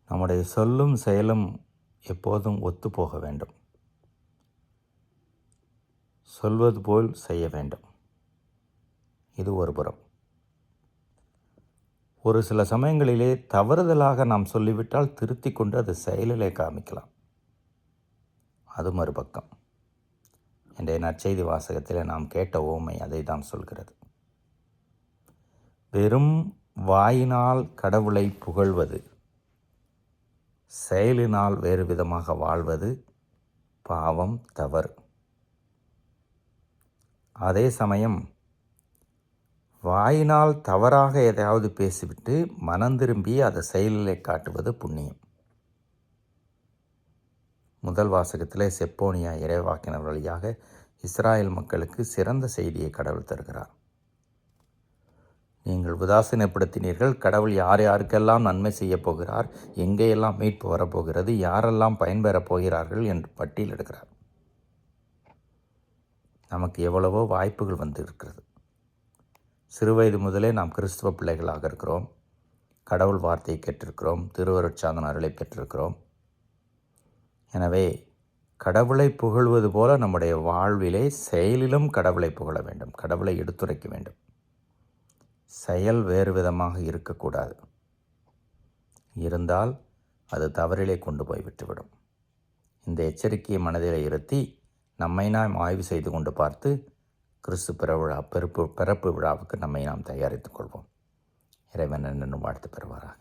நம்முடைய சொல்லும் செயலும் எப்போதும் ஒத்துப்போக வேண்டும். சொல்வது போல் செய்ய வேண்டும். இது ஒரு புறம். ஒரு சில சமயங்களிலே தவறுதலாக நாம் சொல்லிவிட்டால் திருத்தி கொண்டு அது செயலிலே காமிக்கலாம். அது மறுபக்கம். இன்றைய நற்செய்தி வாசகத்தில் நாம் கேட்ட உவமை அதை தான் சொல்கிறது. வெறும் வாயினால் கடவுளை புகழ்வது, செயலினால் வேறு விதமாக வாழ்வது பாவம், தவறு. அதே சமயம் வாயினால் தவறாக எதையாவது பேசிவிட்டு மனம் திரும்பி அதை செயலிலே காட்டுவது புண்ணியம். முதல் வாசகத்திலே செப்போனியா இறைவாக்கினர் வழியாக இஸ்ராயல் மக்களுக்கு சிறந்த செய்தியை கடவுள் தருகிறார். நீங்கள் உதாசீனப்படுத்தினீர்கள், கடவுள் யார் யாருக்கெல்லாம் நன்மை செய்ய போகிறார், எங்கேயெல்லாம் மீட்பு வரப்போகிறது, யாரெல்லாம் பயன்பெறப் போகிறார்கள் என்று பட்டியலிடுகிறார். நமக்கு எவ்வளவோ வாய்ப்புகள் வந்து இருக்கிறது. சிறுவயது முதலே நாம் கிறிஸ்துவ பிள்ளைகளாக இருக்கிறோம். கடவுள் வார்த்தையை கேட்டிருக்கிறோம். திருவருட்சாதன அருளை பெற்றிருக்கிறோம். எனவே கடவுளை புகழ்வது போல நம்முடைய வாழ்விலே செயலிலும் கடவுளை புகழ வேண்டும். கடவுளை எடுத்துரைக்க வேண்டும். செயல் வேறு விதமாக இருக்கக்கூடாது. இருந்தால் அது தவறிலே கொண்டு போய் விட்டுவிடும். இந்த எச்சரிக்கையை மனதில் இருத்தி நம்மை நாம் ஆய்வு செய்து கொண்டு பார்த்து கிறிஸ்து பிறப்பு விழாவுக்கு நம்மை நாம் தயாரித்துக் கொள்வோம். இறைவன் என்னென்னும் வாழ்த்து பெறுவாராக.